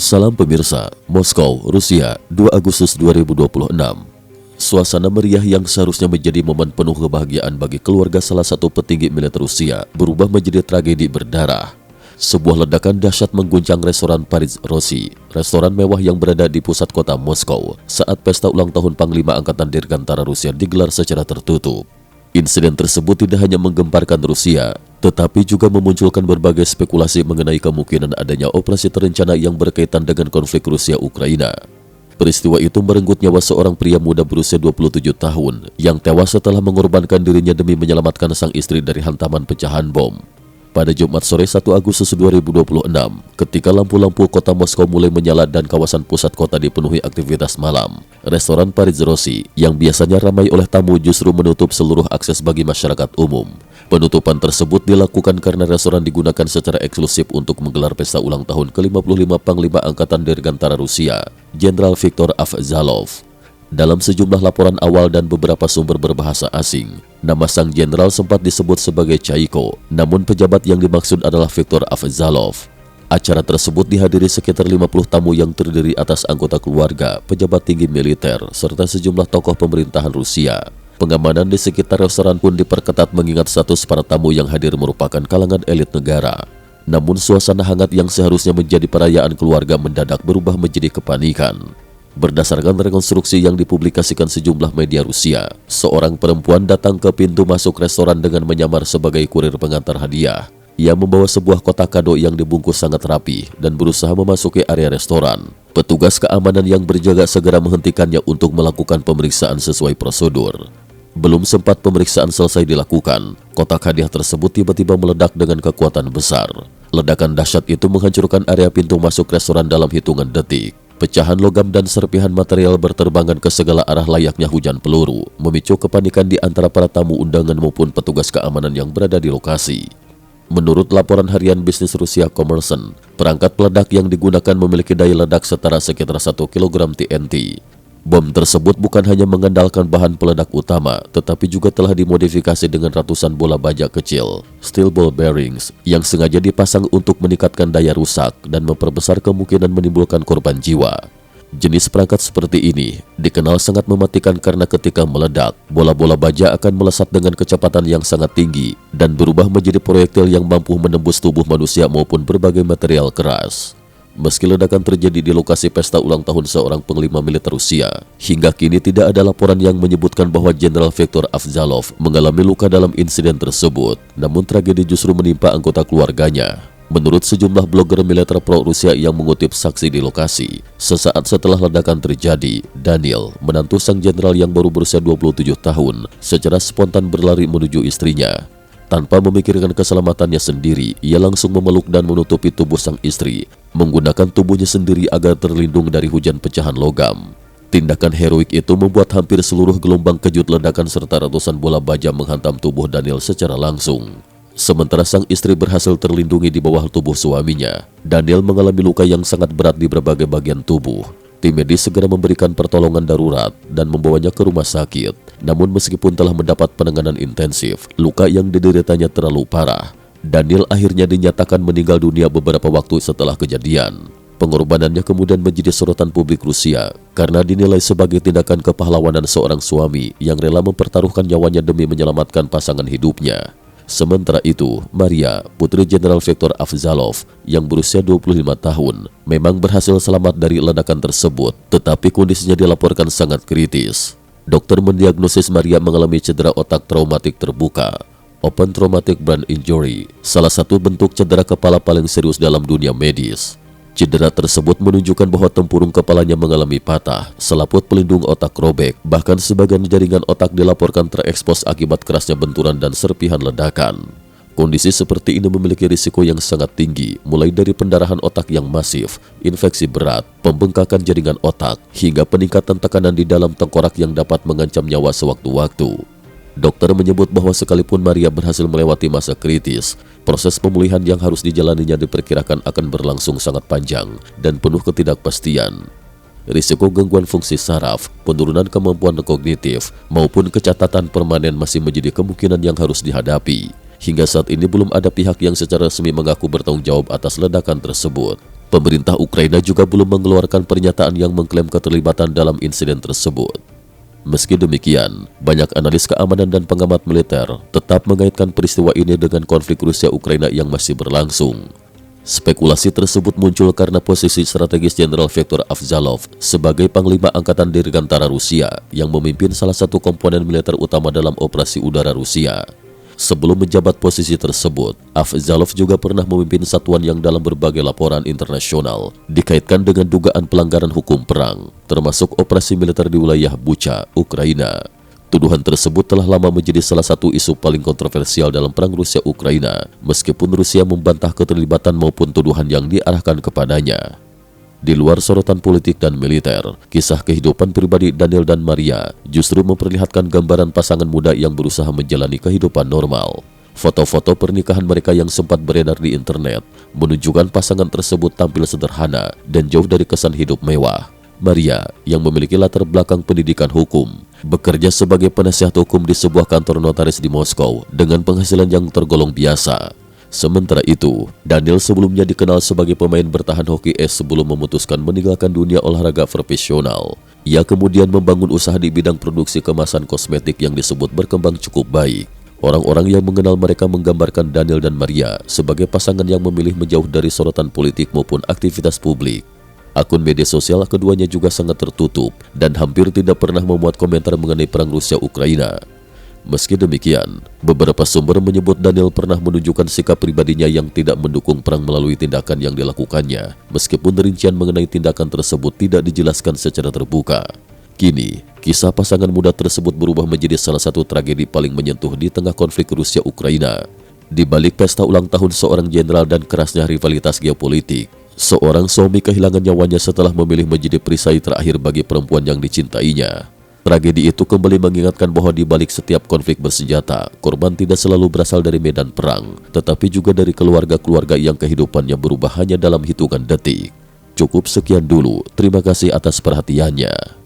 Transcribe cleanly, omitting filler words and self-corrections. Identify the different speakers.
Speaker 1: Salam pemirsa, Moskow, Rusia, 2 Agustus 2026. Suasana meriah yang seharusnya menjadi momen penuh kebahagiaan bagi keluarga salah satu petinggi militer Rusia berubah menjadi tragedi berdarah. Sebuah ledakan dahsyat mengguncang restoran Paris Rossi, restoran mewah yang berada di pusat kota Moskow, saat pesta ulang tahun Panglima Angkatan Dirgantara Rusia digelar secara tertutup. Insiden tersebut tidak hanya menggemparkan Rusia, tetapi juga memunculkan berbagai spekulasi mengenai kemungkinan adanya operasi terencana yang berkaitan dengan konflik Rusia-Ukraina. Peristiwa itu merenggut nyawa seorang pria muda berusia 27 tahun yang tewas setelah mengorbankan dirinya demi menyelamatkan sang istri dari hantaman pecahan bom. Pada Jumat sore 1 Agustus 2026, ketika lampu-lampu kota Moskow mulai menyala dan kawasan pusat kota dipenuhi aktivitas malam, restoran Paris Rossi yang biasanya ramai oleh tamu justru menutup seluruh akses bagi masyarakat umum. Penutupan tersebut dilakukan karena restoran digunakan secara eksklusif untuk menggelar pesta ulang tahun ke-55 Panglima Angkatan Dirgantara Rusia, Jenderal Viktor Avzalov. Dalam sejumlah laporan awal dan beberapa sumber berbahasa asing, nama sang jenderal sempat disebut sebagai Chaiko, namun pejabat yang dimaksud adalah Viktor Avzalov. Acara tersebut dihadiri sekitar 50 tamu yang terdiri atas anggota keluarga, pejabat tinggi militer, serta sejumlah tokoh pemerintahan Rusia. Pengamanan di sekitar restoran pun diperketat mengingat status para tamu yang hadir merupakan kalangan elit negara. Namun suasana hangat yang seharusnya menjadi perayaan keluarga mendadak berubah menjadi kepanikan. Berdasarkan rekonstruksi yang dipublikasikan sejumlah media Rusia, seorang perempuan datang ke pintu masuk restoran dengan menyamar sebagai kurir pengantar hadiah. Ia membawa sebuah kotak kado yang dibungkus sangat rapi dan berusaha memasuki area restoran. Petugas keamanan yang berjaga segera menghentikannya untuk melakukan pemeriksaan sesuai prosedur. Belum sempat pemeriksaan selesai dilakukan, kotak hadiah tersebut tiba-tiba meledak dengan kekuatan besar. Ledakan dahsyat itu menghancurkan area pintu masuk restoran dalam hitungan detik. Pecahan logam dan serpihan material berterbangan ke segala arah layaknya hujan peluru, memicu kepanikan di antara para tamu undangan maupun petugas keamanan yang berada di lokasi. Menurut laporan harian bisnis Rusia Kommersant, perangkat peledak yang digunakan memiliki daya ledak setara sekitar 1 kg TNT. Bom tersebut bukan hanya mengandalkan bahan peledak utama, tetapi juga telah dimodifikasi dengan ratusan bola baja kecil, steel ball bearings, yang sengaja dipasang untuk meningkatkan daya rusak dan memperbesar kemungkinan menimbulkan korban jiwa. Jenis perangkat seperti ini dikenal sangat mematikan karena ketika meledak, bola-bola baja akan melesat dengan kecepatan yang sangat tinggi dan berubah menjadi proyektil yang mampu menembus tubuh manusia maupun berbagai material keras. Meski ledakan terjadi di lokasi pesta ulang tahun seorang panglima militer Rusia, hingga kini tidak ada laporan yang menyebutkan bahwa Jenderal Viktor Avzalov mengalami luka dalam insiden tersebut. Namun tragedi justru menimpa anggota keluarganya. Menurut sejumlah blogger militer pro-Rusia yang mengutip saksi di lokasi, sesaat setelah ledakan terjadi, Daniel, menantu sang jenderal yang baru berusia 27 tahun, secara spontan berlari menuju istrinya. Tanpa memikirkan keselamatannya sendiri, ia langsung memeluk dan menutupi tubuh sang istri, menggunakan tubuhnya sendiri agar terlindung dari hujan pecahan logam. Tindakan heroik itu membuat hampir seluruh gelombang kejut ledakan serta ratusan bola baja menghantam tubuh Daniel secara langsung. Sementara sang istri berhasil terlindungi di bawah tubuh suaminya, Daniel mengalami luka yang sangat berat di berbagai bagian tubuh. Tim medis segera memberikan pertolongan darurat dan membawanya ke rumah sakit. Namun meskipun telah mendapat penanganan intensif, luka yang dideritanya terlalu parah. Daniel akhirnya dinyatakan meninggal dunia beberapa waktu setelah kejadian. Pengorbanannya kemudian menjadi sorotan publik Rusia karena dinilai sebagai tindakan kepahlawanan seorang suami yang rela mempertaruhkan nyawanya demi menyelamatkan pasangan hidupnya. Sementara itu, Maria, putri Jenderal Viktor Avzalov yang berusia 25 tahun, memang berhasil selamat dari ledakan tersebut, tetapi kondisinya dilaporkan sangat kritis. Dokter mendiagnosis Maria mengalami cedera otak traumatik terbuka, open traumatic brain injury, salah satu bentuk cedera kepala paling serius dalam dunia medis. Cedera tersebut menunjukkan bahwa tempurung kepalanya mengalami patah, selaput pelindung otak robek, bahkan sebagian jaringan otak dilaporkan terekspos akibat kerasnya benturan dan serpihan ledakan. Kondisi seperti ini memiliki risiko yang sangat tinggi, mulai dari pendarahan otak yang masif, infeksi berat, pembengkakan jaringan otak, hingga peningkatan tekanan di dalam tengkorak yang dapat mengancam nyawa sewaktu-waktu. Dokter menyebut bahwa sekalipun Maria berhasil melewati masa kritis, proses pemulihan yang harus dijalaninya diperkirakan akan berlangsung sangat panjang dan penuh ketidakpastian. Risiko gangguan fungsi saraf, penurunan kemampuan kognitif, maupun kecacatan permanen masih menjadi kemungkinan yang harus dihadapi. Hingga saat ini belum ada pihak yang secara resmi mengaku bertanggung jawab atas ledakan tersebut. Pemerintah Ukraina juga belum mengeluarkan pernyataan yang mengklaim keterlibatan dalam insiden tersebut. Meski demikian, banyak analis keamanan dan pengamat militer tetap mengaitkan peristiwa ini dengan konflik Rusia-Ukraina yang masih berlangsung. Spekulasi tersebut muncul karena posisi strategis Jenderal Viktor Avzalov sebagai Panglima Angkatan Dirgantara Rusia yang memimpin salah satu komponen militer utama dalam operasi udara Rusia. Sebelum menjabat posisi tersebut, Avzalov juga pernah memimpin satuan yang dalam berbagai laporan internasional dikaitkan dengan dugaan pelanggaran hukum perang, termasuk operasi militer di wilayah Bucha, Ukraina. Tuduhan tersebut telah lama menjadi salah satu isu paling kontroversial dalam perang Rusia-Ukraina, meskipun Rusia membantah keterlibatan maupun tuduhan yang diarahkan kepadanya. Di luar sorotan politik dan militer, kisah kehidupan pribadi Daniel dan Maria justru memperlihatkan gambaran pasangan muda yang berusaha menjalani kehidupan normal. Foto-foto pernikahan mereka yang sempat beredar di internet menunjukkan pasangan tersebut tampil sederhana dan jauh dari kesan hidup mewah. Maria, yang memiliki latar belakang pendidikan hukum, bekerja sebagai penasihat hukum di sebuah kantor notaris di Moskow dengan penghasilan yang tergolong biasa. Sementara itu, Daniel sebelumnya dikenal sebagai pemain bertahan hoki es sebelum memutuskan meninggalkan dunia olahraga profesional. Ia kemudian membangun usaha di bidang produksi kemasan kosmetik yang disebut berkembang cukup baik. Orang-orang yang mengenal mereka menggambarkan Daniel dan Maria sebagai pasangan yang memilih menjauh dari sorotan politik maupun aktivitas publik. Akun media sosial keduanya juga sangat tertutup dan hampir tidak pernah memuat komentar mengenai perang Rusia-Ukraina. Meski demikian, beberapa sumber menyebut Daniel pernah menunjukkan sikap pribadinya yang tidak mendukung perang melalui tindakan yang dilakukannya, meskipun rincian mengenai tindakan tersebut tidak dijelaskan secara terbuka. Kini, kisah pasangan muda tersebut berubah menjadi salah satu tragedi paling menyentuh di tengah konflik Rusia-Ukraina. Di balik pesta ulang tahun seorang jenderal dan kerasnya rivalitas geopolitik, seorang suami kehilangan nyawanya setelah memilih menjadi perisai terakhir bagi perempuan yang dicintainya. Tragedi itu kembali mengingatkan bahwa di balik setiap konflik bersenjata, korban tidak selalu berasal dari medan perang, tetapi juga dari keluarga-keluarga yang kehidupannya berubah hanya dalam hitungan detik. Cukup sekian dulu, terima kasih atas perhatiannya.